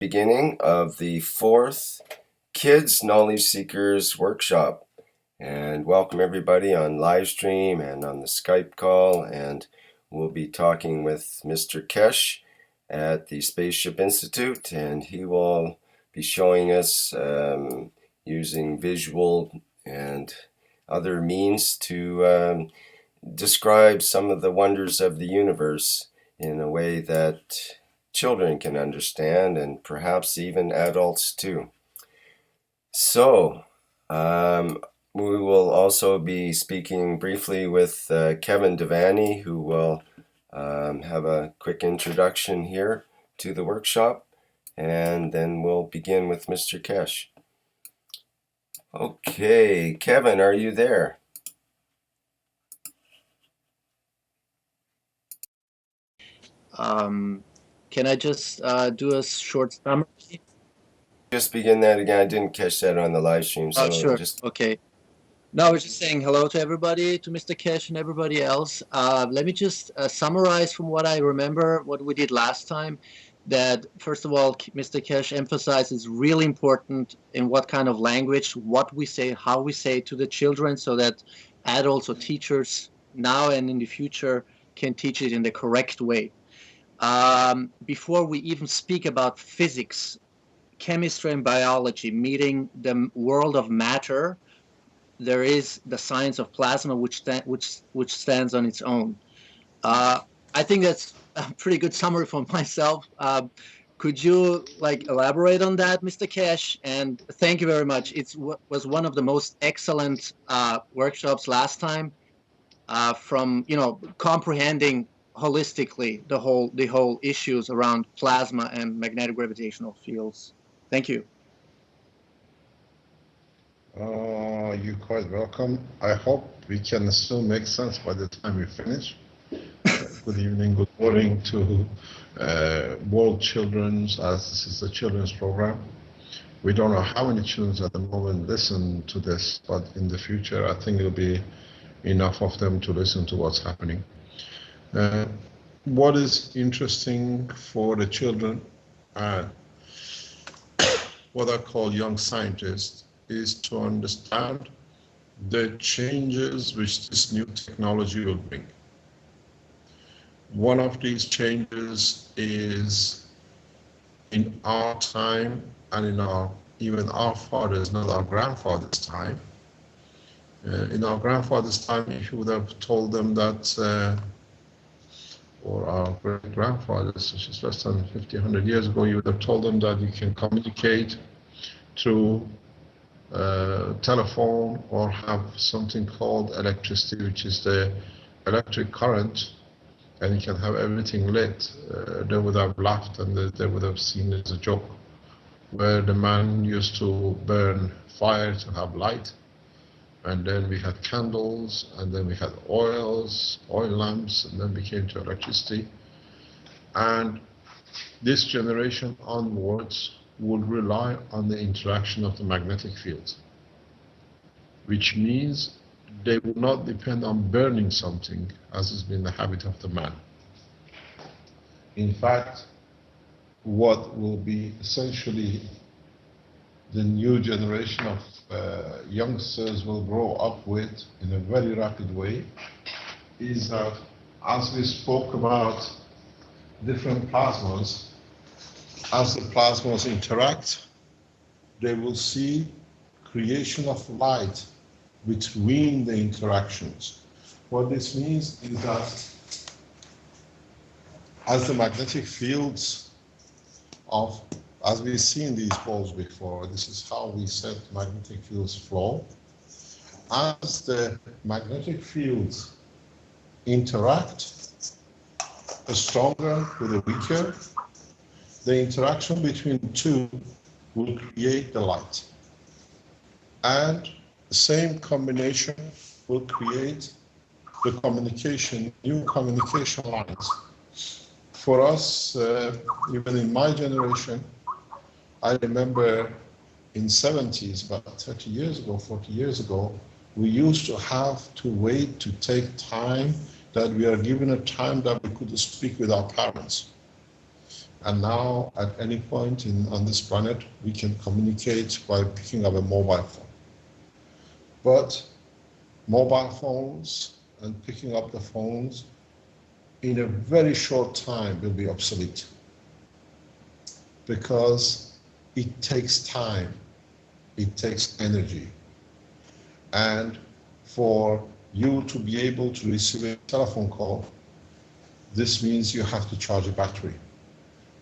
Beginning of the fourth Kids Knowledge Seekers Workshop. And welcome everybody on live stream and on the Skype call. And we'll be talking with Mr. Kesh at the Spaceship Institute, and he will be showing us using visual and other means to describe some of the wonders of the universe in a way that children can understand, and perhaps even adults too. So, we will also be speaking briefly with Kevin Devaney, who will have a quick introduction here to the workshop, and then we'll begin with Mr. Kesh. Okay, Kevin, are you there? Can I just do a short summary? Just begin that again. I didn't catch that on the live stream. So sure. Okay. No, I was just saying hello to everybody, to Mr. Kesh and everybody else. Let me just summarize from what I remember, what we did last time. That, first of all, Mr. Kesh emphasizes really important in what kind of language, what we say, how we say to the children, so that adults or teachers now and in the future can teach it in the correct way. Before we even speak about physics, chemistry and biology, meeting the world of matter, there is the science of plasma, which stands on its own. I think that's a pretty good summary for myself. Could you elaborate on that, Mr. Kesh? And thank you very much. It was one of the most excellent workshops last time, from comprehending holistically the whole issues around plasma and magnetic gravitational fields. Thank you. You're quite welcome. I hope we can still make sense by the time we finish. Good evening, good morning to World Children's, as this is the children's program. We don't know how many children at the moment listen to this, but in the future I think it'll be enough of them to listen to what's happening. What is interesting for the children and what I call young scientists is to understand the changes which this new technology will bring. One of these changes is in our time and in even our fathers, not our grandfathers' time. In our grandfather's time, if you would have told them that, or our great-grandfathers, which is less than 50, 100 years ago, you would have told them that you can communicate through telephone or have something called electricity, which is the electric current, and you can have everything lit. They would have laughed and they would have seen it as a joke, where the man used to burn fire to have light, and then we had candles, and then we had oil lamps, and then we came to electricity. And this generation onwards would rely on the interaction of the magnetic field, which means they will not depend on burning something, as has been the habit of the man. In fact, what will be essentially the new generation of youngsters will grow up with in a very rapid way is that, as we spoke about different plasmas, as the plasmas interact, they will see creation of light between the interactions. What this means is that as the magnetic fields as we've seen these balls before, this is how we said magnetic fields flow. As the magnetic fields interact, the stronger with the weaker, the interaction between the two will create the light. And the same combination will create the communication, new communication lines. For us, even in my generation, I remember in 70s, about 30 years ago, 40 years ago, we used to have to wait to take time, that we are given a time that we could speak with our parents. And now, at any point on this planet, we can communicate by picking up a mobile phone. But mobile phones and picking up the phones in a very short time will be obsolete, because it takes time, it takes energy. And for you to be able to receive a telephone call, this means you have to charge a battery.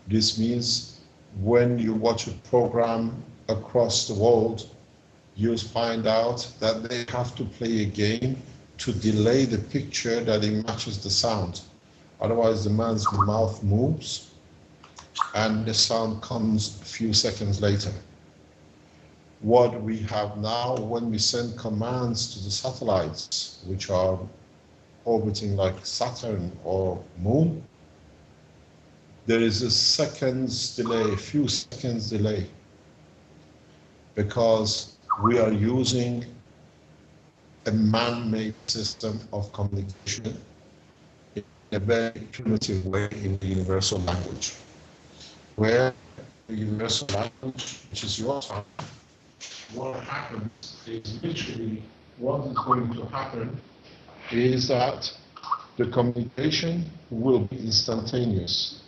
This means when you watch a program across the world, you find out that they have to play a game to delay the picture that it matches the sound. Otherwise, the man's mouth moves and the sound comes a few seconds later. What we have now, when we send commands to the satellites, which are orbiting like Saturn or Moon, there is a second's delay, a few seconds delay, because we are using a man-made system of communication in a very primitive way in the universal language, where the universal language, which is your tongue, what happens is literally what is going to happen is that the communication will be instantaneous.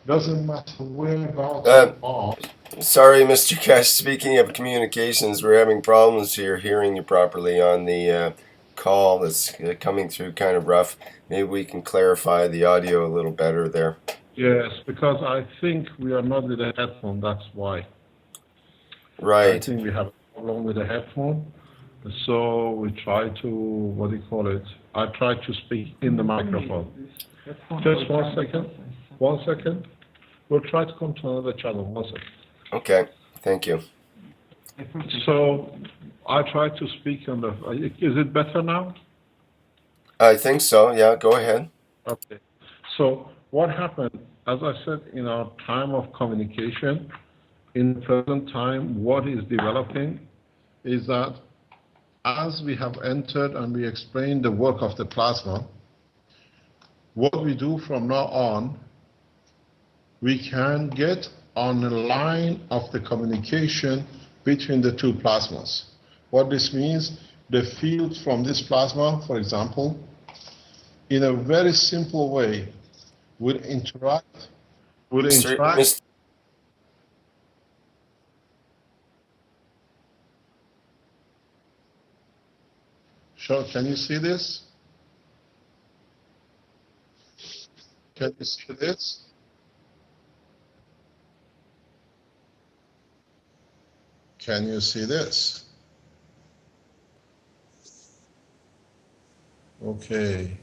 Doesn't matter whereabouts you are. Sorry, Mr. Kesh. Speaking of communications, we're having problems here hearing you properly on the call. That's coming through kind of rough. Maybe we can clarify the audio a little better there. Yes, because I think we are not with a headphone, that's why. Right. I think we have a problem with the headphone. So we try to, what do you call it? I try to speak in the microphone. Just 1 second. 1 second. We'll try to come to another channel. 1 second. Okay. Thank you. So I try to speak on the. Is it better now? I think so. Yeah, go ahead. Okay. So what happened, as I said, in our time of communication, in the present time, what is developing is that as we have entered and we explained the work of the plasma, what we do from now on, we can get on a line of the communication between the two plasmas. What this means, the field from this plasma, for example, in a very simple way, will interact. Sure, can you see this? Can you see this? Can you see this? Okay.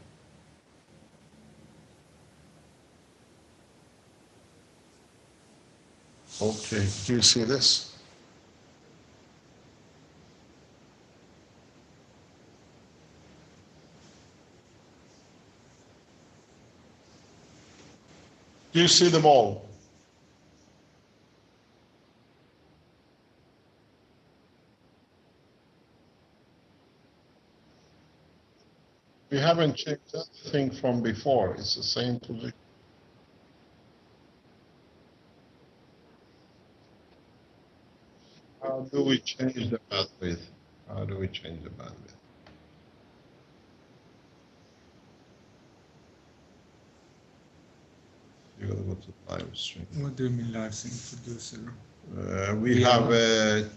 Okay, do you see this? Do you see them all? We haven't changed anything from before. It's the same position. How do we change the bandwidth? How do we change the bandwidth? You gotta go to live stream. What do you mean live stream, producer? We have a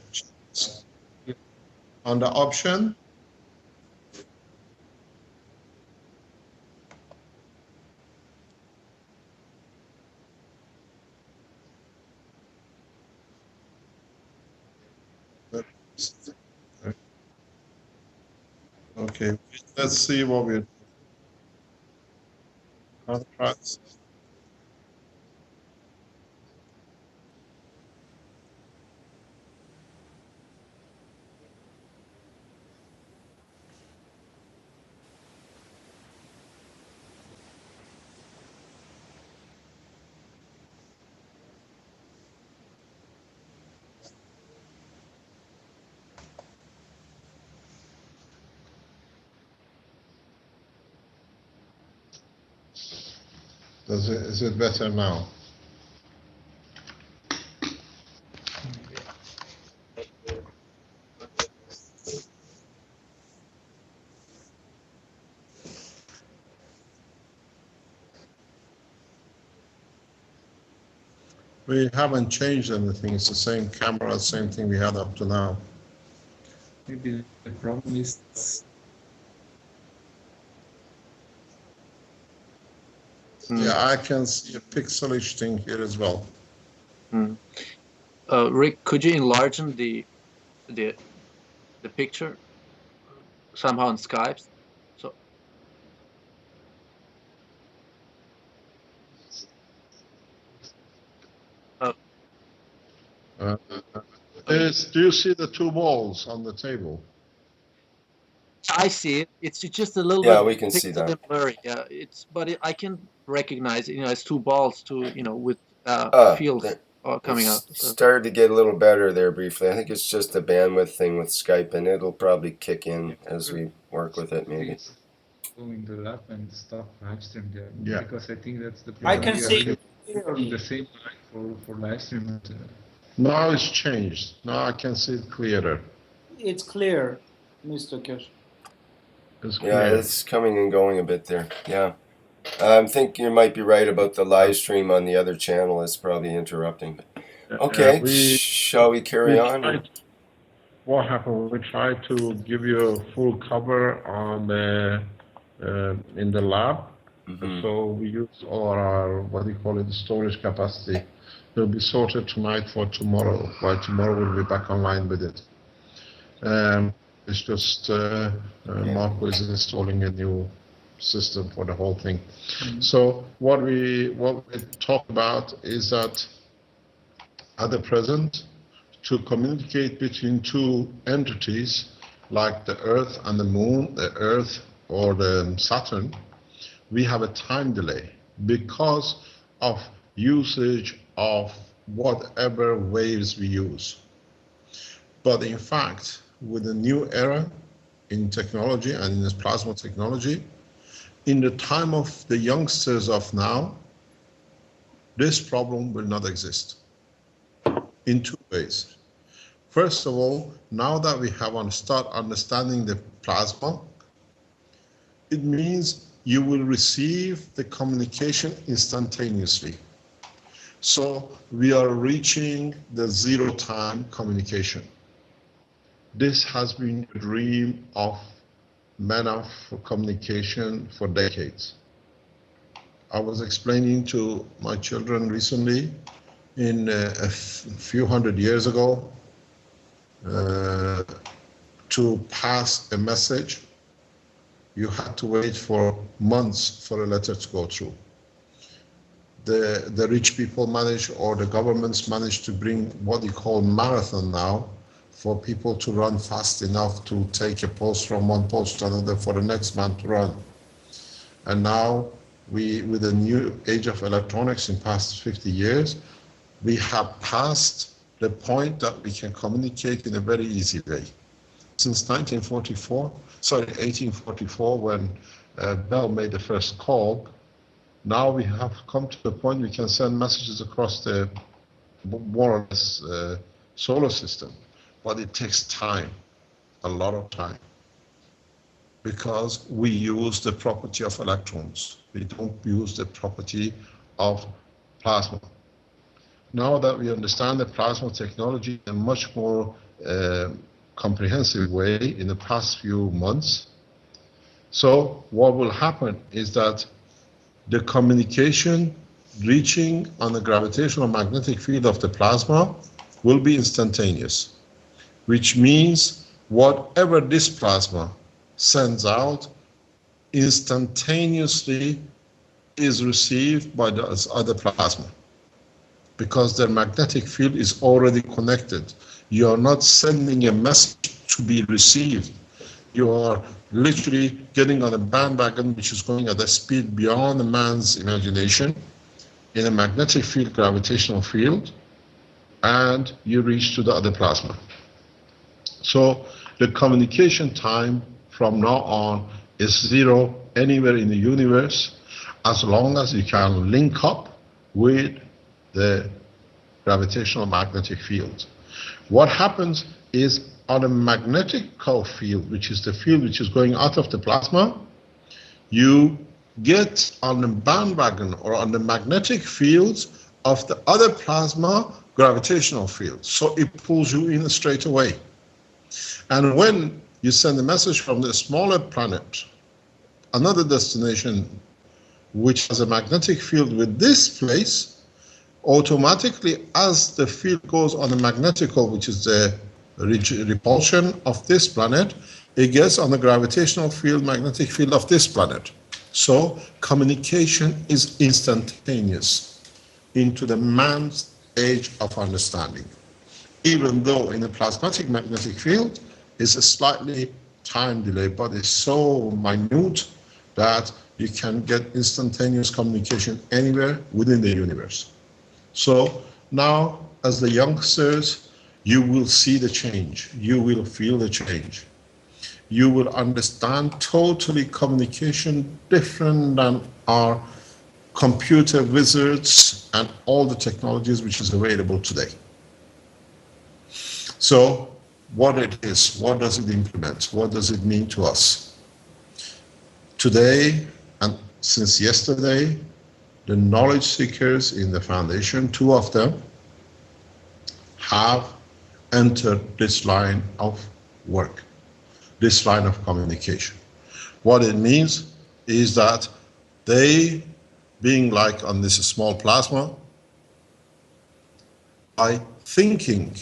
on the option. Okay, let's see what we're contracts. Is it better now? We haven't changed anything. It's the same camera, same thing we had up to now. Maybe the problem is Yeah, I can see a pixelish thing here as well. Rick, could you enlarge the picture somehow on Skype? So Do you see the two balls on the table? I see it. It's just a little Yeah, bit. we can see that. Blurry. Yeah, I can recognize it. You know, it's two balls, with fields coming out. Started to get a little better there briefly. I think it's just a bandwidth thing with Skype, and it'll probably kick in as we work with it, maybe. Go in the lab and stop live stream there. Yeah. Because I think that's the I problem. can We are see really the same line for live stream. Now it's changed. Now I can see it clearer. it's clear, Mr. Kesh. It's Yeah, clear. it's coming and going a bit there. Yeah. I think you might be right about the live stream on the other channel is probably interrupting. Okay, shall we carry on? What happened? We tried to give you a full cover on the in the lab. So we use all our storage capacity. It'll be sorted tonight for tomorrow. By tomorrow we'll be back online with it. It's just Marco is installing a new system for the whole thing. So what we talk about is that at the present, to communicate between two entities like the Earth and the Moon, the Earth or the Saturn, we have a time delay because of usage of whatever waves we use. But in fact, with the new era in technology and in this plasma technology, in the time of the youngsters of now, this problem will not exist in two ways. First of all, now that we have start understanding the plasma, it means you will receive the communication instantaneously. So we are reaching the zero-time communication. This has been a dream of men of communication for decades. I was explaining to my children recently, in a few hundred years ago, to pass a message, you had to wait for months for a letter to go through. The rich people manage, or the governments manage to bring what you call marathon now, for people to run fast enough to take a post from one post to another for the next man to run. And now, with the new age of electronics in past 50 years, we have passed the point that we can communicate in a very easy way. Since 1844, when Bell made the first call, now we have come to the point we can send messages across the more or less solar system. But it takes time, a lot of time, because we use the property of electrons. We don't use the property of plasma. Now that we understand the plasma technology in a much more comprehensive way in the past few months, so what will happen is that the communication reaching on the gravitational magnetic field of the plasma will be instantaneous, which means whatever this plasma sends out instantaneously is received by the other plasma, because their magnetic field is already connected. You are not sending a message to be received. You are literally getting on a bandwagon which is going at a speed beyond a man's imagination in a magnetic field, gravitational field, and you reach to the other plasma. So the communication time from now on is zero anywhere in the universe, as long as you can link up with the gravitational magnetic field. What happens is on a magnetic field, which is the field which is going out of the plasma, you get on the bandwagon or on the magnetic fields of the other plasma gravitational field. So it pulls you in straight away. And when you send a message from the smaller planet, another destination which has a magnetic field with this place, automatically as the field goes on the magnetical, which is the repulsion of this planet, it gets on the gravitational field, magnetic field of this planet. So communication is instantaneous into the man's age of understanding. Even though in the plasmatic magnetic field is a slightly time delay, but it's so minute that you can get instantaneous communication anywhere within the universe. So now, as the youngsters, you will see the change. You will feel the change. You will understand totally communication different than our computer wizards and all the technologies which is available today. So what it is, what does it implement, what does it mean to us? Today, and since yesterday, the knowledge seekers in the foundation, 2 of them, have entered this line of work, this line of communication. What it means is that they, being like on this small plasma, by thinking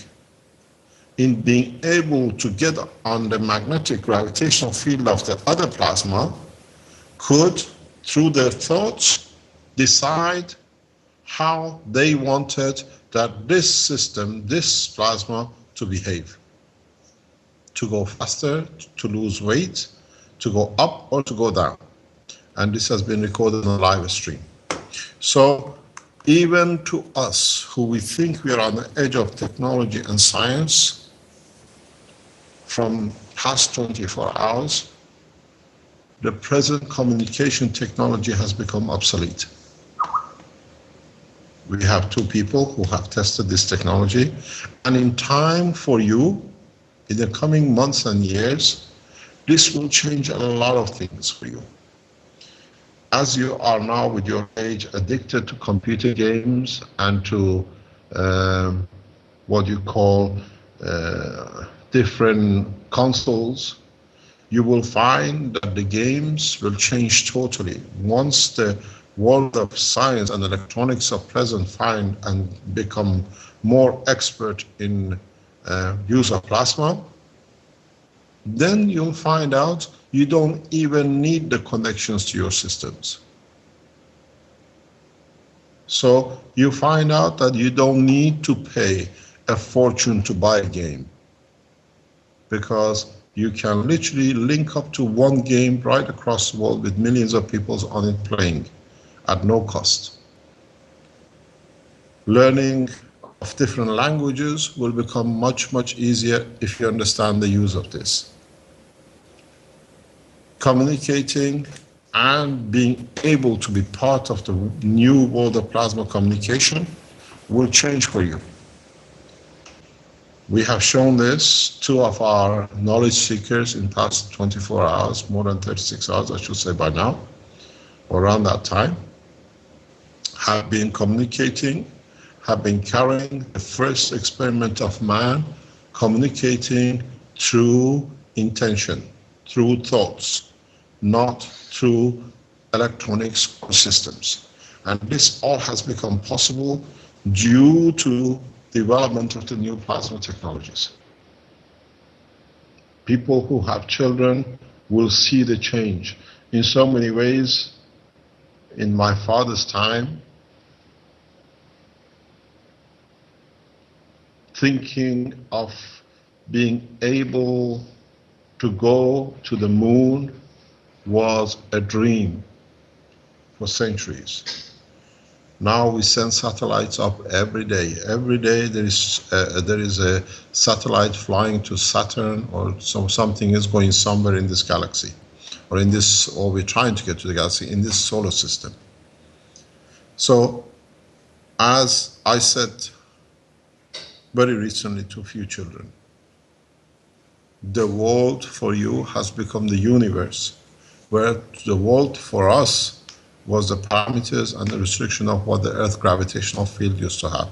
in being able to get on the magnetic gravitational field of the other plasma, could, through their thoughts, decide how they wanted that this system, this plasma, to behave. To go faster, to lose weight, to go up or to go down. And this has been recorded on a live stream. So even to us, who we think we are on the edge of technology and science, from past 24 hours, the present communication technology has become obsolete. We have 2 people who have tested this technology, and in time for you, in the coming months and years, this will change a lot of things for you. As you are now with your age addicted to computer games and to what you call different consoles, you will find that the games will change totally. Once the world of science and electronics of present find and become more expert in use of plasma, then you'll find out you don't even need the connections to your systems. So you find out that you don't need to pay a fortune to buy a game, because you can literally link up to one game right across the world with millions of people on it playing at no cost. Learning of different languages will become much, much easier if you understand the use of this. Communicating and being able to be part of the new world of plasma communication will change for you. We have shown this, 2 of our knowledge seekers in past 24 hours, more than 36 hours, I should say by now, or around that time, have been communicating, have been carrying the first experiment of man, communicating through intention, through thoughts, not through electronics or systems. And this all has become possible due to development of the new plasma technologies. People who have children will see the change. In so many ways, in my father's time, thinking of being able to go to the moon was a dream for centuries. Now we send satellites up every day. Every day there is a satellite flying to Saturn, or something is going somewhere in this galaxy, or we're trying to get to the galaxy in this solar system. So, as I said very recently to a few children, the world for you has become the universe, where the world for us was the parameters and the restriction of what the Earth gravitational field used to have.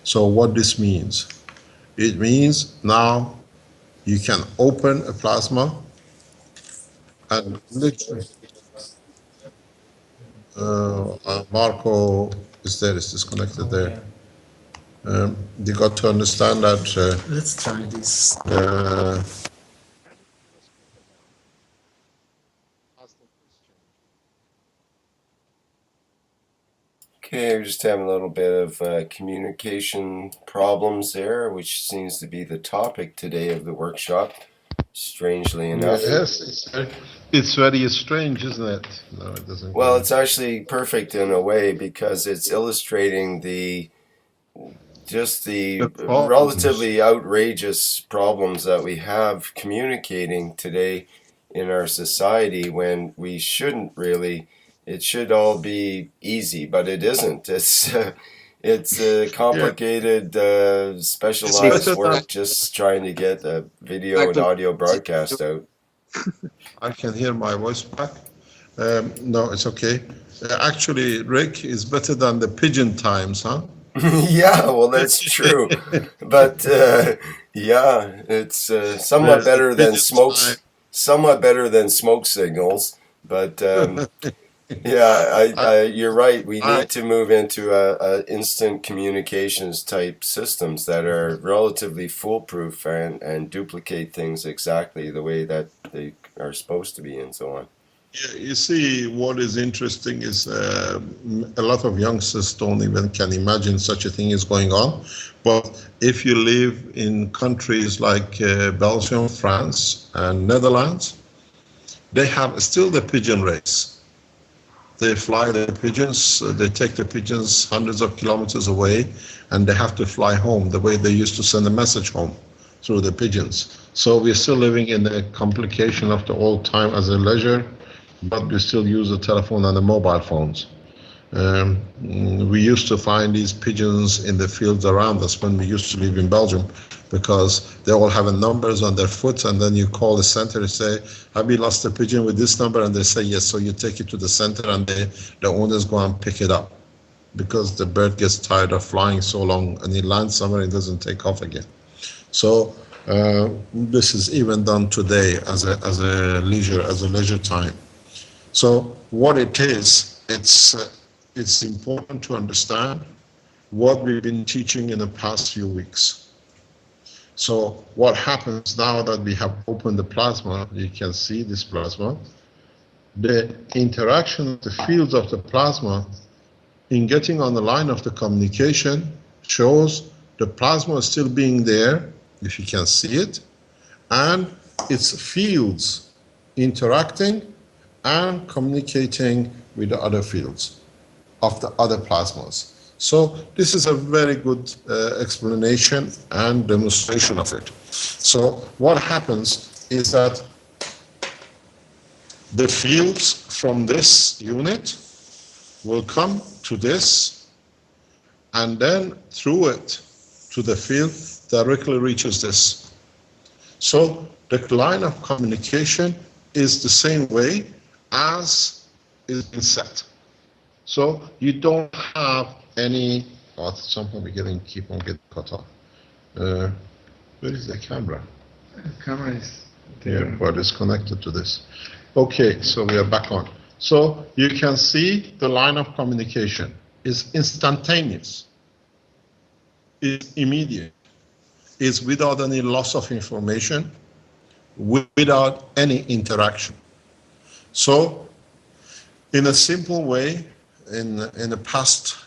So what this means? It means now you can open a plasma and literally, Marco is there, is disconnected there. You got to understand that. Let's try this. Okay, we're just having a little bit of communication problems there, which seems to be the topic today of the workshop, strangely enough. Yes, it's very strange, isn't it? No, it doesn't. Well, it's actually perfect in a way because it's illustrating the relatively outrageous problems that we have communicating today in our society when we shouldn't really. It should all be easy, but it isn't. It's complicated, specialized work just trying to get a video and audio broadcast out. I can hear my voice back. No, it's okay. Actually, Rick is better than the pigeon times, huh? Yeah, well, that's true. But yeah, it's somewhat better than smoke signals. But yeah, you're right. We need to move into a instant communications type systems that are relatively foolproof and duplicate things exactly the way that they are supposed to be and so on. Yeah, you see, what is interesting is a lot of youngsters don't even can imagine such a thing is going on. But if you live in countries like Belgium, France, and Netherlands, they have still the pigeon race. They fly the pigeons, they take the pigeons hundreds of kilometers away, and they have to fly home the way they used to send a message home through the pigeons. So we're still living in the complication of the old time as a leisure, but we still use the telephone and the mobile phones. We used to find these pigeons in the fields around us when we used to live in Belgium, because they all have numbers on their foot, and then you call the center and say, have you lost a pigeon with this number? And they say yes, so you take it to the center and the owners go and pick it up, because the bird gets tired of flying so long and it lands somewhere and doesn't take off again. So this is even done today as a leisure time. So what it is, it's important to understand what we've been teaching in the past few weeks. So what happens now that we have opened the plasma, you can see this plasma, the interaction of the fields of the plasma in getting on the line of the communication shows the plasma is still being there, if you can see it, and its fields interacting and communicating with the other fields of the other plasmas. So this is a very good explanation and demonstration of it. So what happens is that the fields from this unit will come to this, and then through it to the field directly reaches this. So the line of communication is the same way as is been set. So you don't have any, somehow we keep on getting cut off. Where is the camera? The camera is there. Yeah, but it's connected to this. Okay, so we are back on. So you can see the line of communication is instantaneous, it's immediate, it's without any loss of information, without any interaction. So in a simple way, in the past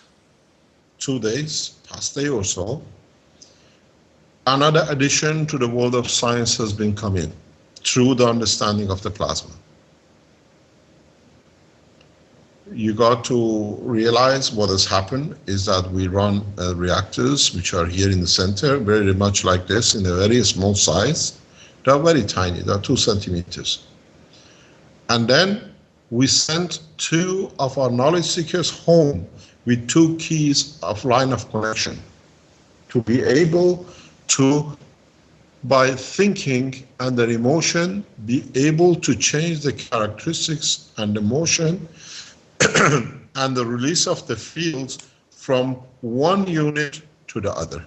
2 days, past day or so, another addition to the world of science has been coming through the understanding of the plasma. You got to realize what has happened is that we run reactors which are here in the center, very much like this, in a very small size. They are very tiny, they are 2 centimeters. And then we sent 2 of our knowledge seekers home with 2 keys of line of connection to be able to, by thinking and their emotion, be able to change the characteristics and the motion and the release of the fields from one unit to the other.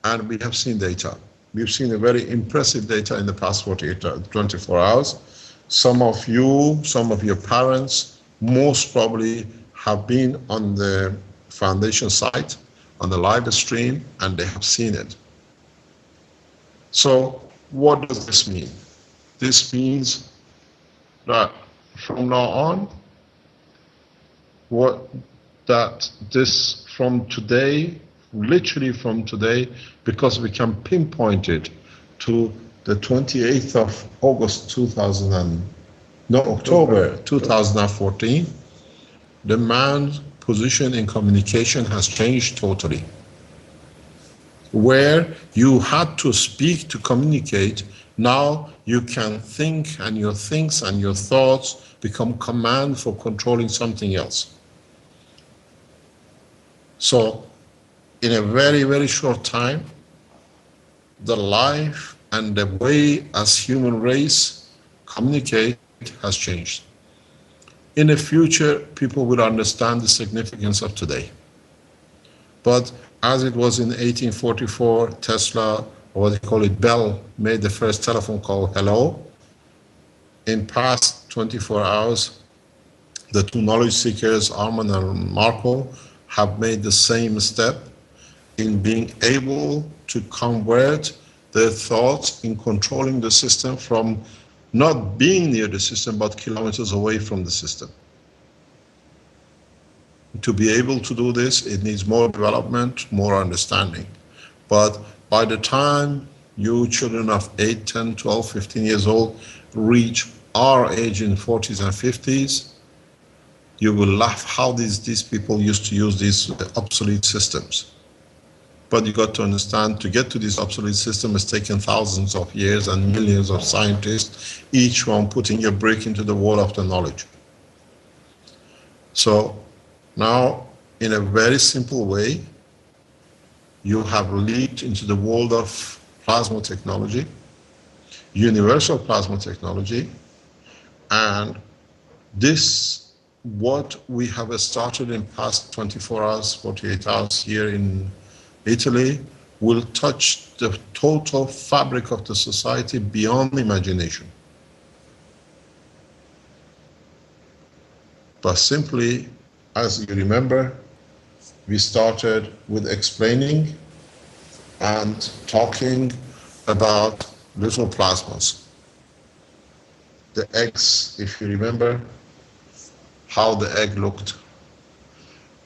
And we have seen data. We've seen a very impressive data in the past 24 hours. Some of you, some of your parents, most probably have been on the foundation site, on the live stream, and they have seen it. So what does this mean? This means that from now on, from today, literally from today, because we can pinpoint it to the 28th of October 2014, the man's position in communication has changed totally. Where you had to speak to communicate, now you can think, and your things and your thoughts become command for controlling something else. So in a very, very short time, the life and the way as human race communicate has changed. In the future, people will understand the significance of today. But as it was in 1844, Tesla, or what they call it, Bell, made the first telephone call, hello. In past 24 hours, the two knowledge seekers, Arman and Marco, have made the same step in being able to convert their thoughts in controlling the system from not being near the system, but kilometers away from the system. To be able to do this, it needs more development, more understanding. But by the time you children of 8, 10, 12, 15 years old reach our age in 40s and 50s, you will laugh how these people used to use these obsolete systems. But you got to understand, to get to this obsolete system has taken thousands of years and millions of scientists, each one putting a brick into the wall of the knowledge. So now, in a very simple way, you have leaped into the world of plasma technology, universal plasma technology, and this, what we have started in past 24 hours, 48 hours here in Italy, will touch the total fabric of the society beyond imagination. But simply, as you remember, we started with explaining and talking about little plasmas. The eggs, if you remember, how the egg looked.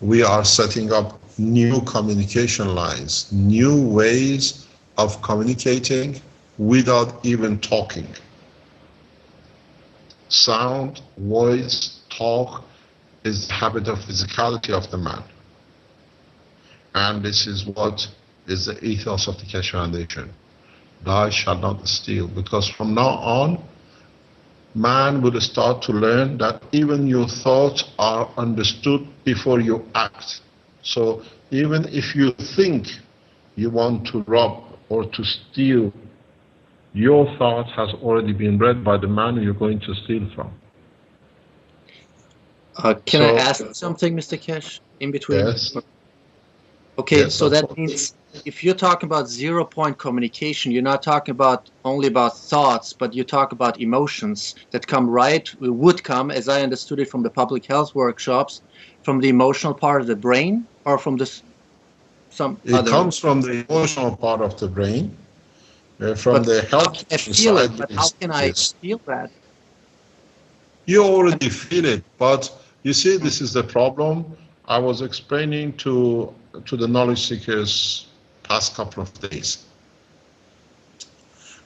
We are setting up new communication lines, new ways of communicating without even talking. Sound, voice, talk is the habit of physicality of the man. And this is what is the ethos of the Keshe Foundation. Thou shalt not steal, because from now on, man will start to learn that even your thoughts are understood before you act. So even if you think you want to rob or to steal, your thought has already been read by the man you're going to steal from. Can I ask something, Mr. Keshe, in between? Yes. Okay, Yes, so that means if you're talking about 0-point communication, you're not talking about only about thoughts, but you talk about emotions that would come, as I understood it from the public health workshops, from the emotional part of the brain, or from It comes from the emotional part of the brain, from the health side. But how can I feel that? You already feel it, but you see, this is the problem. I was explaining to the knowledge seekers past couple of days.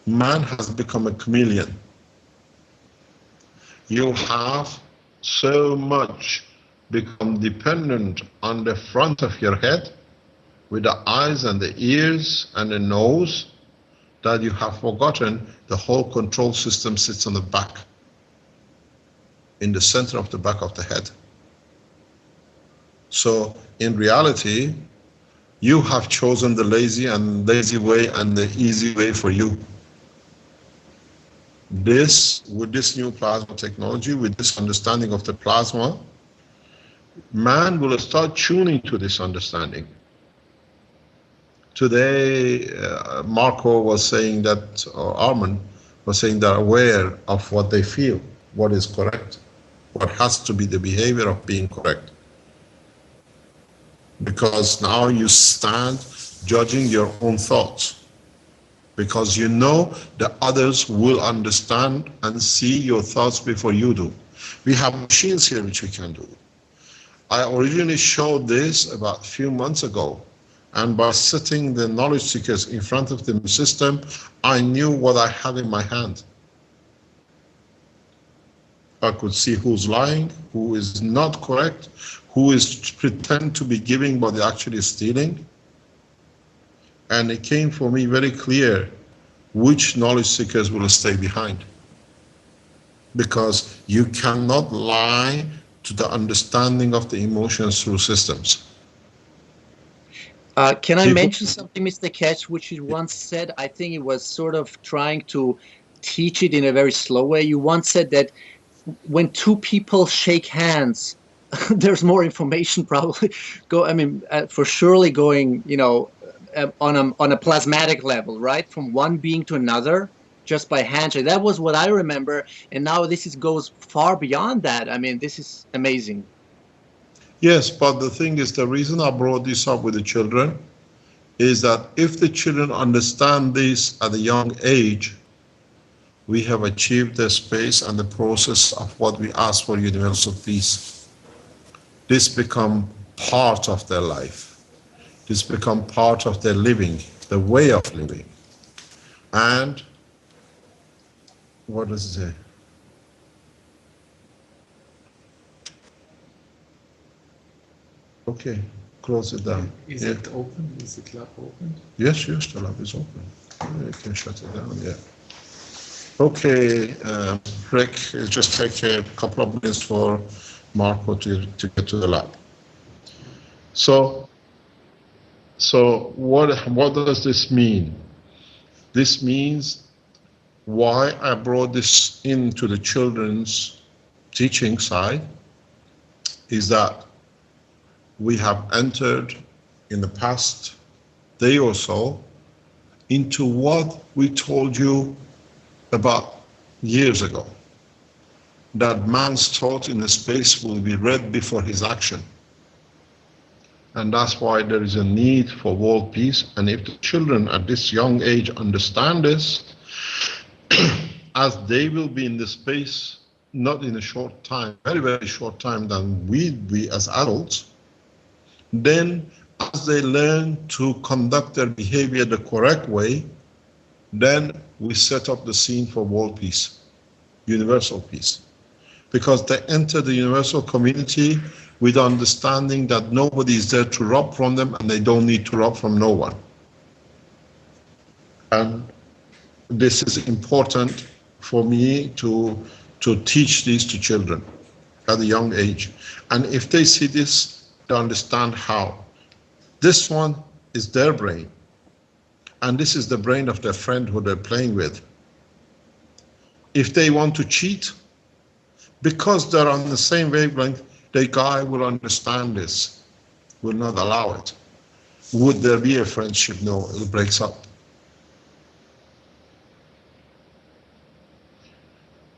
Man has become a chameleon. You have so much become dependent on the front of your head with the eyes and the ears and the nose that you have forgotten the whole control system sits on the back, in the center of the back of the head. So in reality, you have chosen the lazy way and the easy way for you. with this new plasma technology, with this understanding of the plasma, man will start tuning to this understanding. Today, Marco was saying that, or Armin was saying they're aware of what they feel, what is correct, what has to be the behavior of being correct. Because now you stand judging your own thoughts. Because you know that others will understand and see your thoughts before you do. We have machines here which we can do. I originally showed this about a few months ago, and by setting the knowledge seekers in front of the system, I knew what I had in my hand. I could see who's lying, who is not correct, who is pretend to be giving but actually stealing. And it came for me very clear which knowledge seekers will stay behind. Because you cannot lie to the understanding of the emotions through systems. Can I mention something, Mr. Ketch, which you once said? I think it was sort of trying to teach it in a very slow way. You once said that when two people shake hands, there's more information probably for surely going, on a plasmatic level, right? From one being to another, just by handshake. That was what I remember, and now this goes far beyond that. I mean, this is amazing. Yes, but the thing is, the reason I brought this up with the children is that if the children understand this at a young age, we have achieved the space and the process of what we ask for, universal peace. This become part of their life. This become part of their living, the way of living. And what does it say? Okay, close it down. Is it open? Is the club open? Yes, the lab is open. You can shut it down, yeah. Okay, Rick, just take a couple of minutes for Marco to get to the lab. So what does this mean? This means why I brought this into the children's teaching side is that we have entered in the past day or so into what we told you about years ago, that man's thought in the space will be read before his action. And that's why there is a need for world peace. And if the children at this young age understand this, as they will be in the space, not in a short time, very, very short time than we as adults, then as they learn to conduct their behavior the correct way, then we set up the scene for world peace, universal peace. Because they enter the universal community with understanding that nobody is there to rob from them and they don't need to rob from no one. And this is important for me to teach this to children at a young age. And if they see this, they understand how. This one is their brain. And this is the brain of their friend who they're playing with. If they want to cheat, because they're on the same wavelength, the guy will understand this, will not allow it. Would there be a friendship? No, it breaks up.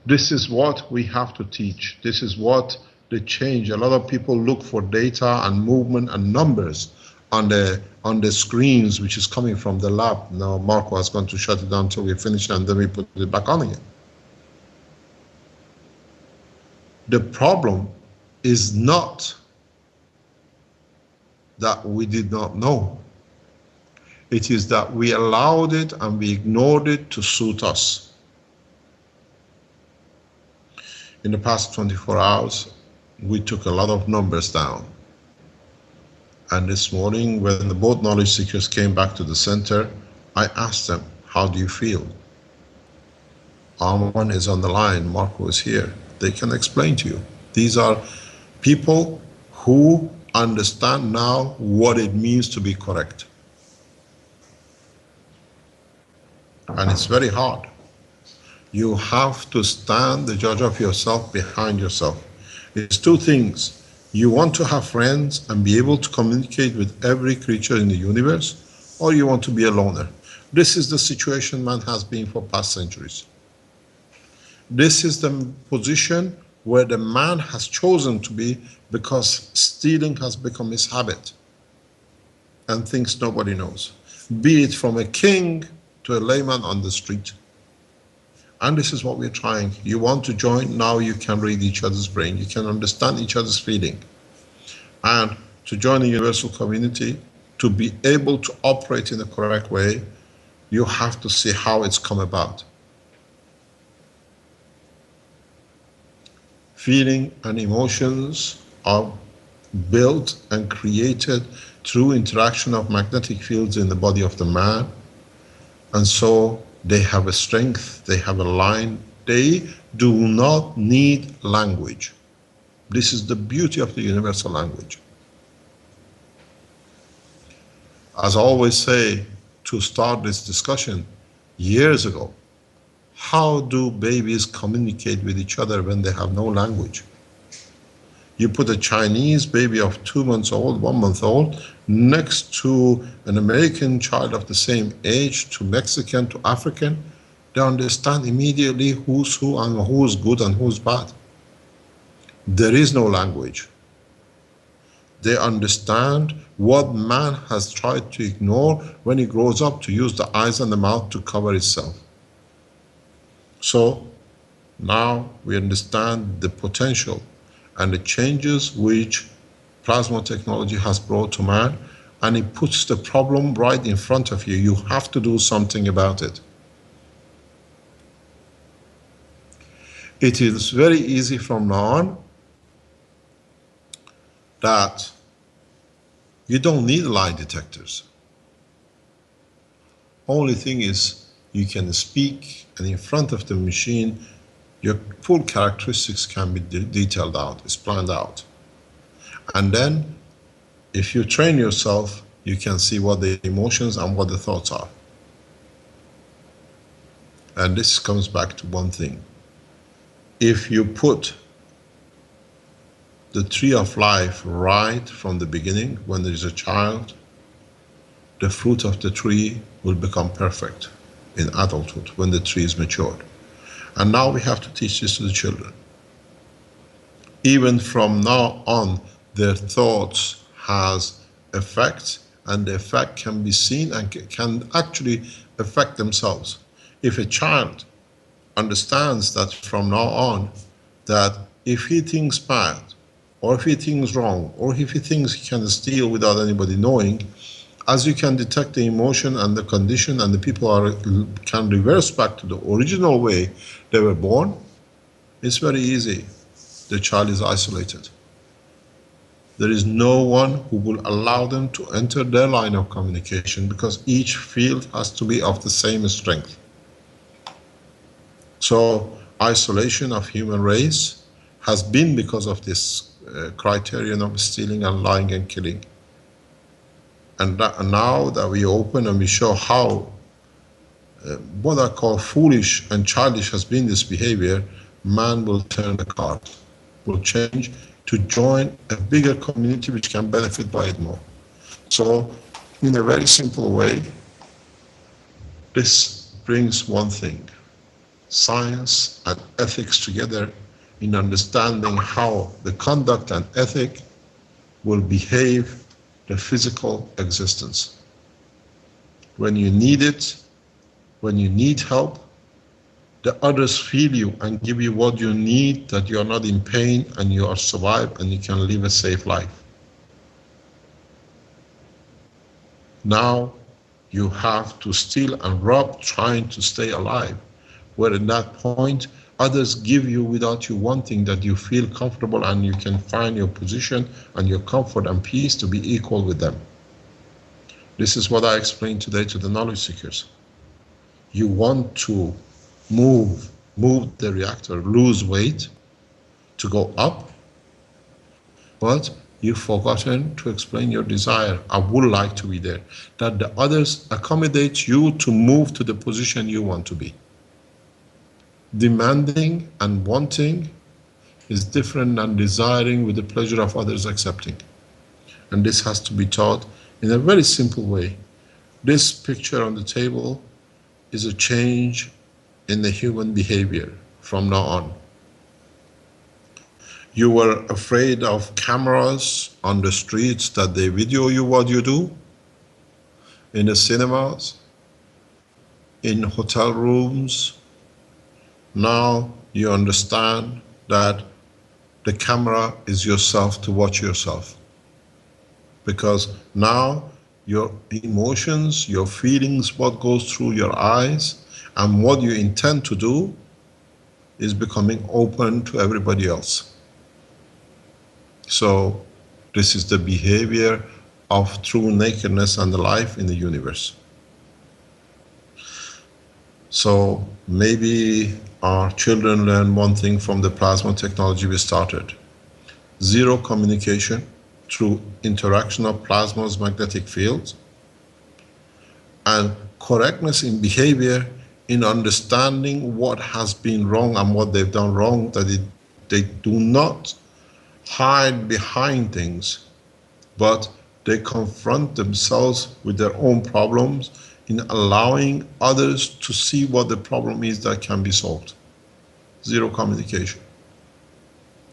This is what we have to teach. This is what the change. A lot of people look for data and movement and numbers on the screens, which is coming from the lab. Now Marco is going to shut it down until we finish and then we put it back on again. The problem is not that we did not know. It is that we allowed it and we ignored it to suit us. In the past 24 hours, we took a lot of numbers down. And this morning, when the both knowledge seekers came back to the center, I asked them, how do you feel? Arman is on the line, Marco is here. They can explain to you. These are people who understand now what it means to be correct. And it's very hard. You have to stand the judge of yourself behind yourself. It's two things. You want to have friends and be able to communicate with every creature in the universe, or you want to be a loner. This is the situation man has been for past centuries. This is the position where the man has chosen to be because stealing has become his habit and things nobody knows. Be it from a king to a layman on the street. And this is what we're trying. You want to join, now you can read each other's brain. You can understand each other's feeling. And to join a universal community, to be able to operate in the correct way, you have to see how it's come about. Feeling and emotions are built and created through interaction of magnetic fields in the body of the man. And so they have a strength, they have a line. They do not need language. This is the beauty of the universal language. As I always say, to start this discussion, years ago, how do babies communicate with each other when they have no language? You put a Chinese baby of 2 months old, 1 month old, next to an American child of the same age, to Mexican, to African, they understand immediately who's who and who's good and who's bad. There is no language. They understand what man has tried to ignore when he grows up, to use the eyes and the mouth to cover itself. So now we understand the potential and the changes which plasma technology has brought to man, and it puts the problem right in front of you. You have to do something about it. It is very easy from now on that you don't need lie detectors. Only thing is you can speak, and in front of the machine your full characteristics can be detailed out, it's planned out. And then if you train yourself, you can see what the emotions and what the thoughts are. And this comes back to one thing. If you put the tree of life right from the beginning, when there is a child, the fruit of the tree will become perfect in adulthood, when the tree is matured. And now we have to teach this to the children. Even from now on, their thoughts has effects, and the effect can be seen and can actually affect themselves. If a child understands that from now on, that if he thinks bad, or if he thinks wrong, or if he thinks he can steal without anybody knowing, as you can detect the emotion and the condition, and the people can reverse back to the original way they were born, it's very easy. The child is isolated. There is no one who will allow them to enter their line of communication, because each field has to be of the same strength. So isolation of human race has been because of this criterion of stealing and lying and killing. And now that we open and we show how what I call foolish and childish has been this behavior, man will turn the card, will change to join a bigger community which can benefit by it more. So in a very simple way, this brings one thing: science and ethics together, in understanding how the conduct and ethic will behave the physical existence. When you need it, when you need help, the others feel you and give you what you need, that you are not in pain and you are survived and you can live a safe life. Now you have to steal and rob trying to stay alive, where at that point others give you without you wanting, that you feel comfortable and you can find your position and your comfort and peace to be equal with them. This is what I explained today to the knowledge seekers. You want to move the reactor, lose weight, to go up, but you've forgotten to explain your desire. I would like to be there. That the others accommodate you to move to the position you want to be. demanding and wanting is different than desiring with the pleasure of others accepting. And this has to be taught in a very simple way. This picture on the table is a change in the human behavior from now on. You were afraid of cameras on the streets that they video you what you do, in the cinemas, in hotel rooms. Now you understand that the camera is yourself to watch yourself. Because now your emotions, your feelings, what goes through your eyes, and what you intend to do is becoming open to everybody else. So this is the behavior of true nakedness and the life in the universe. So maybe our children learn one thing from the plasma technology we started. Zero communication through interaction of plasma's magnetic fields, and correctness in behavior in understanding what has been wrong and what they've done wrong, that they do not hide behind things, but they confront themselves with their own problems in allowing others to see what the problem is that can be solved. Zero communication.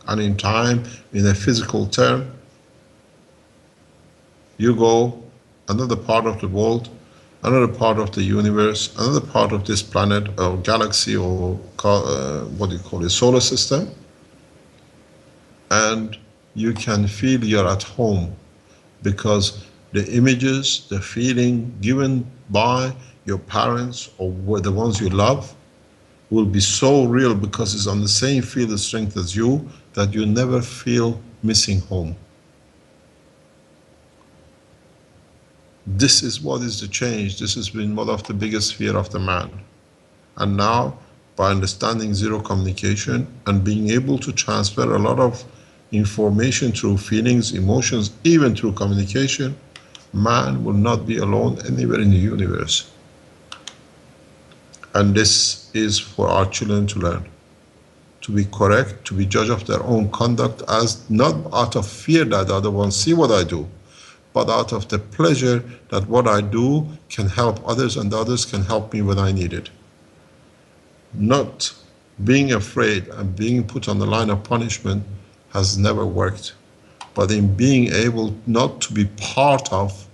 And in time, in a physical term, you go another part of the world, another part of the universe, another part of this planet or galaxy or what do you call it, solar system, and you can feel you're at home because the images, the feeling given by your parents or the ones you love will be so real because it's on the same field of strength as you that you never feel missing home. This is what is the change. This has been one of the biggest fear of the man. And now, by understanding zero communication and being able to transfer a lot of information through feelings, emotions, even through communication, man will not be alone anywhere in the universe. And this is for our children to learn. To be correct, to be judge of their own conduct, as not out of fear that the other ones see what I do, but out of the pleasure that what I do can help others and others can help me when I need it. Not being afraid and being put on the line of punishment has never worked. But in being able not to be part of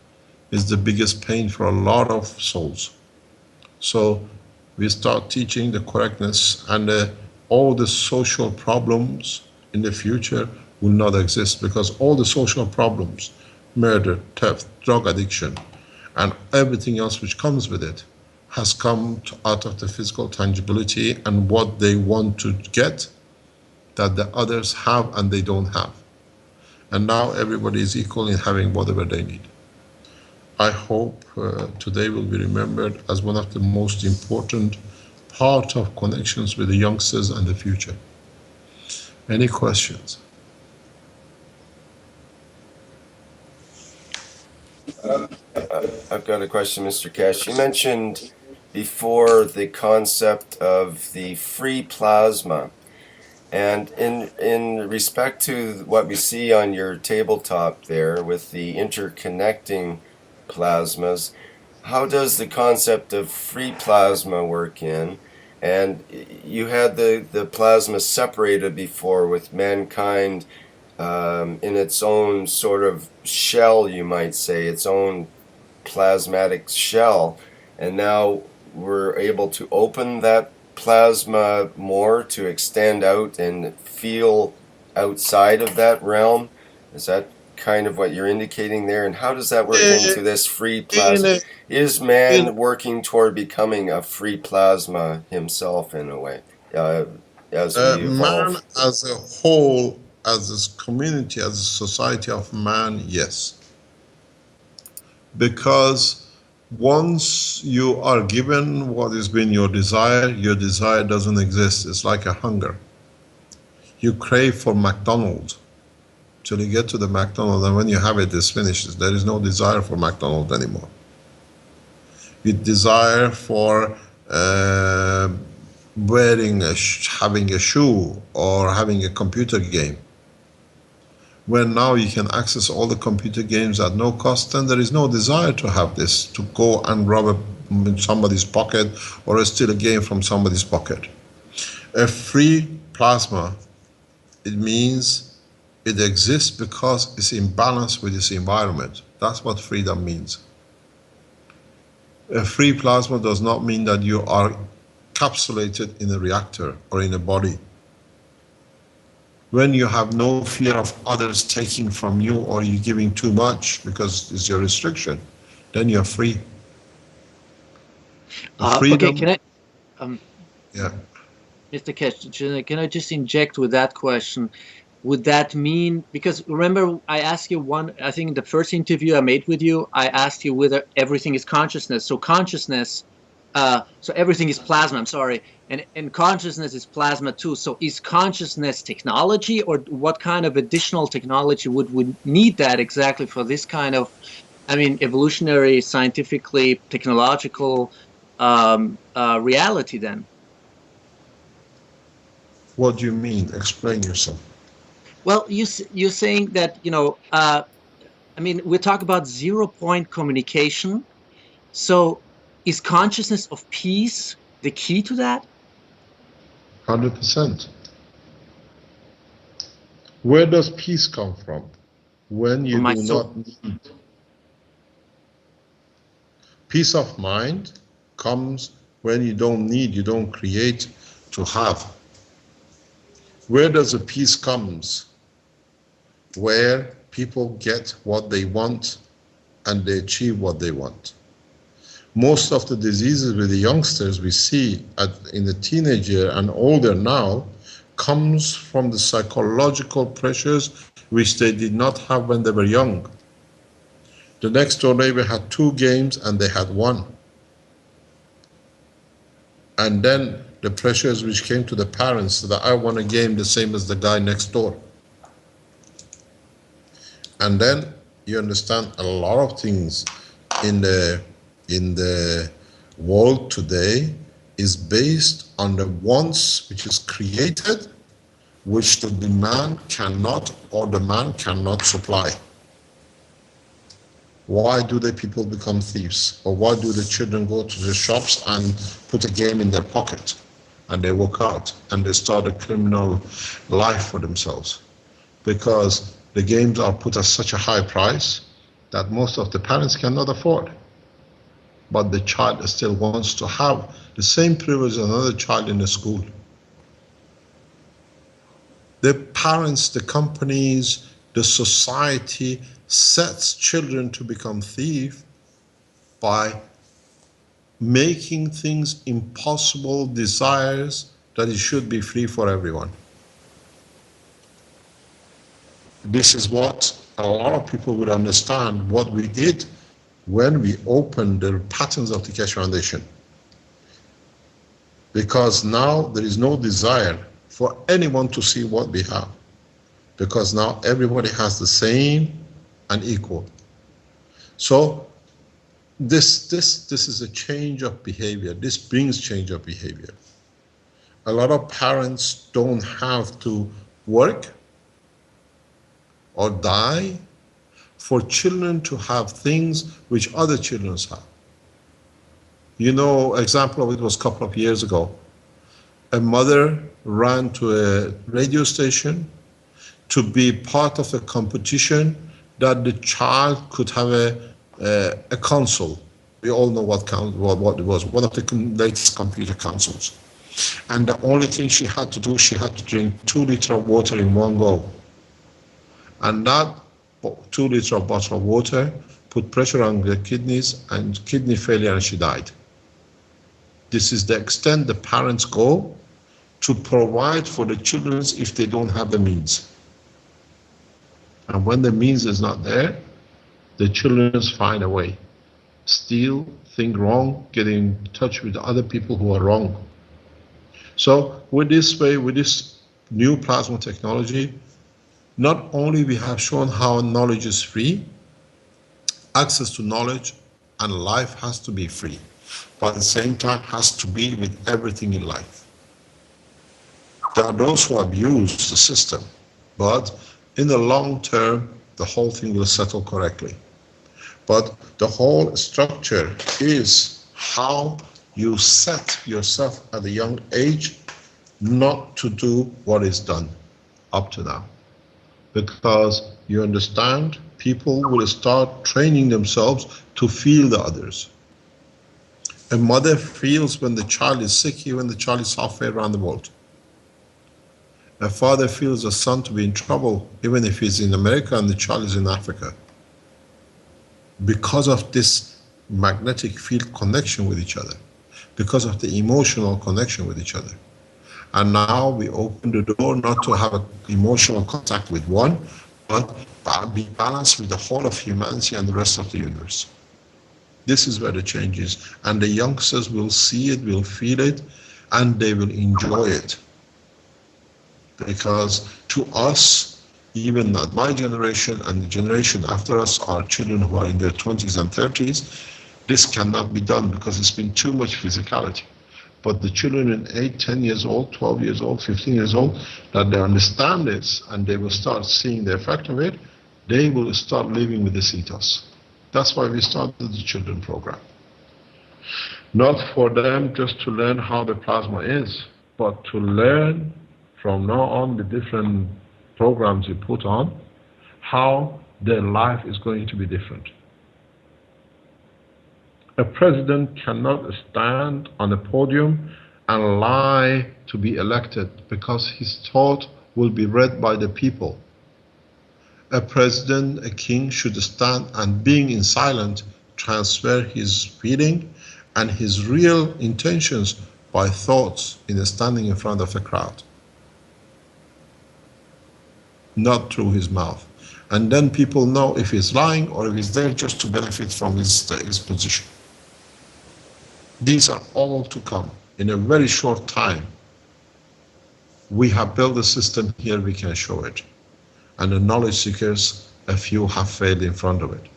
is the biggest pain for a lot of souls. So we start teaching the correctness, and all the social problems in the future will not exist, because all the social problems, murder, theft, drug addiction, and everything else which comes with it, has come out of the physical tangibility and what they want to get that the others have and they don't have. And now everybody is equal in having whatever they need. I hope today will be remembered as one of the most important part of connections with the youngsters and the future. Any questions? I've got a question, Mr. Kesh. You mentioned before the concept of the free plasma. And in respect to what we see on your tabletop there with the interconnecting plasmas, how does the concept of free plasma work in? And you had the plasma separated before with mankind in its own sort of shell, you might say, its own plasmatic shell. And now we're able to open that plasma more to extend out and feel outside of that realm. Is that kind of what you're indicating there? And how does that work into this free plasma? Is man working toward becoming a free plasma himself in a way as we evolve? Man as a whole, as a community, as a society of man, yes. Because once you are given what has been your desire doesn't exist. It's like a hunger. You crave for McDonald's till you get to the McDonald's, and when you have it, it's finished. There is no desire for McDonald's anymore. You desire for having a shoe or having a computer game. When now you can access all the computer games at no cost, then there is no desire to have this, to go and rob somebody's pocket or steal a game from somebody's pocket. A free plasma, it means it exists because it's in balance with its environment. That's what freedom means. A free plasma does not mean that you are encapsulated in a reactor or in a body. When you have no fear of others taking from you or you giving too much because it's your restriction, then you're free. Okay, can I, yeah. Mr. Kesh, can I just inject with that question? Would that mean, because remember I asked you I think in the first interview I made with you, I asked you whether everything is consciousness. So consciousness, so everything is plasma, I'm sorry, and consciousness is plasma too. So is consciousness technology, or what kind of additional technology would we need that exactly for this kind of, I mean, evolutionary, scientifically, technological reality then? What do you mean? Explain yourself. Well, you're saying that, you know, I mean, we talk about 0-point communication. So is consciousness of peace the key to that? 100%. Where does peace come from? When you do not need. Peace of mind comes when you don't need, you don't create to have. Where does the peace comes? Where people get what they want and they achieve what they want. Most of the diseases with the youngsters we see in the teenager and older now comes from the psychological pressures which they did not have when they were young. The next door neighbor had 2 games and they had 1. And then the pressures which came to the parents that I want a game the same as the guy next door. And then you understand a lot of things in the world today is based on the wants which is created, which the demand cannot or the man cannot supply. Why do the people become thieves? Or why do the children go to the shops and put a game in their pocket and they walk out and they start a criminal life for themselves? Because the games are put at such a high price that most of the parents cannot afford. But the child still wants to have the same privilege as another child in the school. The parents, the companies, the society sets children to become thieves by making things impossible desires that it should be free for everyone. This is what a lot of people would understand what we did when we opened the patterns of the Keshe Foundation. Because now there is no desire for anyone to see what we have. Because now everybody has the same and equal. So this is a change of behavior. This brings change of behavior. A lot of parents don't have to work or die for children to have things which other children have. You know, example of it was a couple of years ago. A mother ran to a radio station to be part of a competition that the child could have a console. We all know what it was, one of the latest computer consoles. And the only thing she had to do, she had to drink 2 liters of water in one go. And that 2 liters of bottle of water put pressure on the kidneys and kidney failure, and she died. This is the extent the parents go to provide for the children if they don't have the means. And when the means is not there, the children find a way. Steal, think wrong, get in touch with other people who are wrong. So with this way, with this new plasma technology, not only we have shown how knowledge is free, access to knowledge and life has to be free, but at the same time has to be with everything in life. There are those who abuse the system, but in the long term, the whole thing will settle correctly. But the whole structure is how you set yourself at a young age not to do what is done up to now. Because you understand, people will start training themselves to feel the others. A mother feels when the child is sick, even the child is halfway around the world. A father feels a son to be in trouble, even if he's in America and the child is in Africa. Because of this magnetic field connection with each other, because of the emotional connection with each other. And now we open the door not to have an emotional contact with one, but be balanced with the whole of humanity and the rest of the universe. This is where the change is. And the youngsters will see it, will feel it, and they will enjoy it. Because to us, even not my generation and the generation after us, are children who are in their 20s and 30s, this cannot be done because it's been too much physicality. But the children in 8, 10 years old, 12 years old, 15 years old, that they understand this and they will start seeing the effect of it, they will start living with this ethos. That's why we started the children program. Not for them just to learn how the plasma is, but to learn from now on the different programs you put on, how their life is going to be different. A president cannot stand on a podium and lie to be elected because his thought will be read by the people. A president, a king should stand and being in silence, transfer his feeling and his real intentions by thoughts in standing in front of a crowd. Not through his mouth. And then people know if he's lying or if he's there just to benefit from his position. These are all to come in a very short time. We have built a system here, we can show it. And the knowledge seekers, a few have failed in front of it.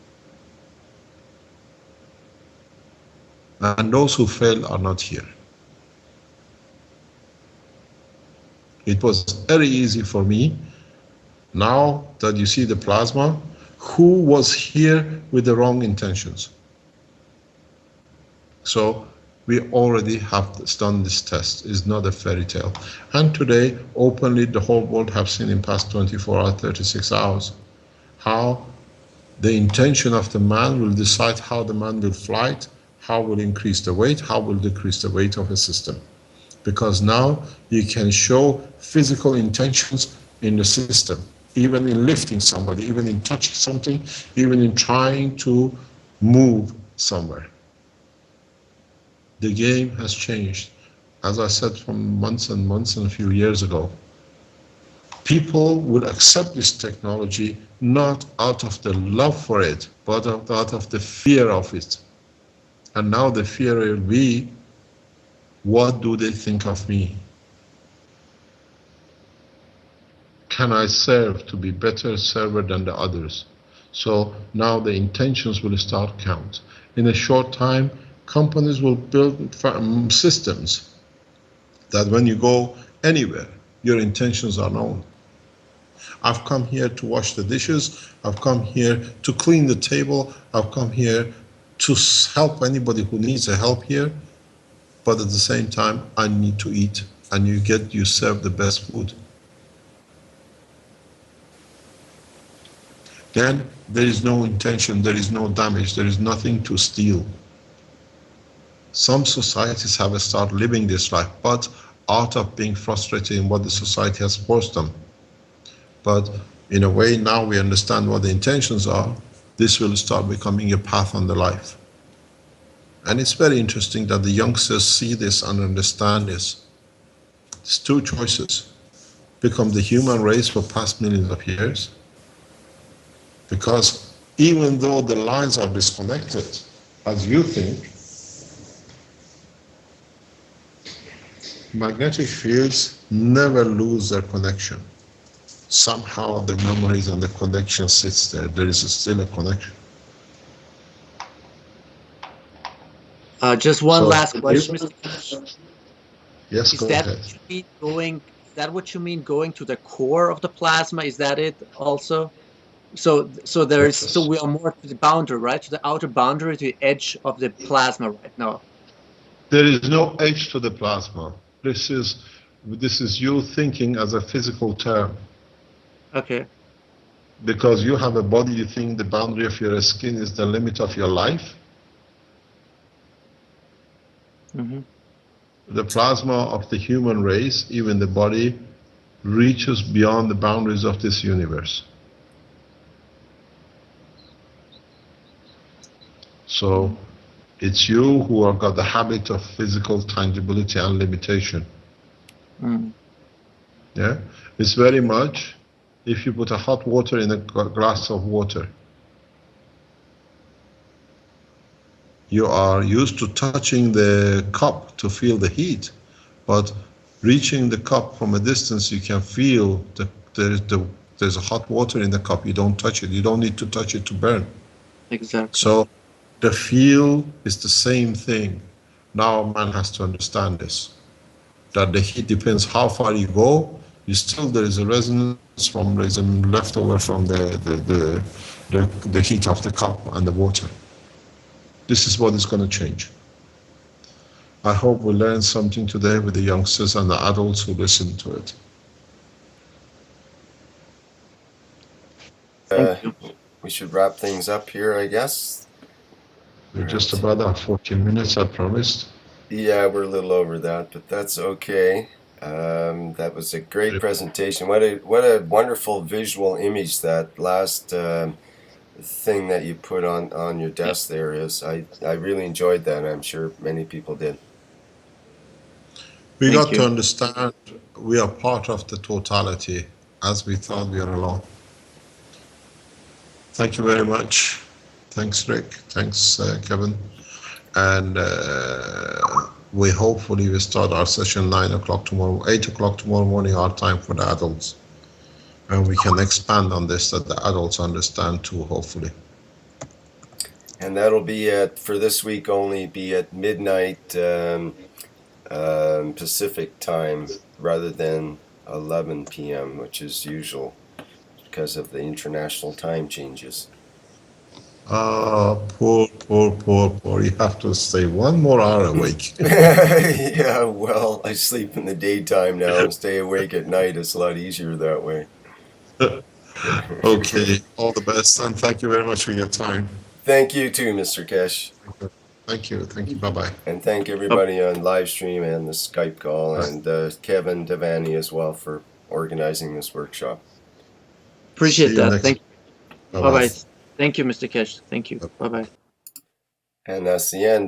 And those who failed are not here. It was very easy for me, now that you see the plasma, who was here with the wrong intentions. So we already have done this test. It's not a fairy tale. And today, openly, the whole world have seen in past 24 hours, 36 hours, how the intention of the man will decide how the man will fight, how will increase the weight, how will decrease the weight of a system. Because now you can show physical intentions in the system, even in lifting somebody, even in touching something, even in trying to move somewhere. The game has changed. As I said, from months and months and a few years ago, people will accept this technology not out of the love for it, but out of the fear of it. And now the fear will be, what do they think of me? Can I serve to be better server than the others? So now the intentions will start count. In a short time, companies will build systems that when you go anywhere, your intentions are known. I've come here to wash the dishes, I've come here to clean the table, I've come here to help anybody who needs a help here, but at the same time, I need to eat, and you serve the best food. Then there is no intention, there is no damage, there is nothing to steal. Some societies have started living this life, but out of being frustrated in what the society has forced them. But in a way, now we understand what the intentions are. This will start becoming a path on the life. And it's very interesting that the youngsters see this and understand this. It's two choices. Become the human race for past millions of years. Because even though the lines are disconnected, as you think, magnetic fields never lose their connection. Somehow the memories and the connection sits there. There is still a connection. Just one last question, Mr. Cash. Yes, Is go that ahead. actually going that what you mean, going to the core of the plasma? Is that it also? So there is, so we are more to the boundary, right? To the outer boundary, to the edge of the plasma right now. There is no edge to the plasma. This is you thinking as a physical term. Okay. Because you have a body, you think the boundary of your skin is the limit of your life. Mm-hmm. The plasma of the human race, even the body, reaches beyond the boundaries of this universe. So it's you who have got the habit of physical tangibility and limitation. Mm. Yeah, it's very much if you put a hot water in a glass of water. You are used to touching the cup to feel the heat, but reaching the cup from a distance, you can feel there's a hot water in the cup. You don't touch it. You don't need to touch it to burn. Exactly. So the feel is the same thing. Now man has to understand this, that the heat depends how far you go. There is a resonance there is a leftover from the heat of the cup and the water. This is what is going to change. I hope we learn something today with the youngsters and the adults who listen to it. Thank you. We should wrap things up here, I guess. We're just about at 14 minutes, I promised. Yeah, we're a little over that, but that's okay. That was a great presentation. What a wonderful visual image that last thing that you put on your desk there is. I really enjoyed that. I'm sure many people did. We got to understand we are part of the totality, as we thought we are alone. Thank you very much. Thanks, Rick. Thanks, Kevin. And we hopefully will start our session 9 o'clock tomorrow, 8 o'clock tomorrow morning, our time for the adults. And we can expand on this, that the adults understand too, hopefully. And that'll be for this week only, be at midnight Pacific time rather than 11 p.m., which is usual because of the international time changes. Poor. You have to stay 1 more hour awake. Yeah, well, I sleep in the daytime now and stay awake at night. It's a lot easier that way. Okay, all the best, and thank you very much for your time. Thank you too, Mr. Kesh. Thank you, bye-bye. And thank everybody on live stream and the Skype call, and Kevin Devani as well for organizing this workshop. Appreciate that. Thank you. Bye-bye. Thank you, Mr. Kesh. Thank you. Bye-bye. And that's the end.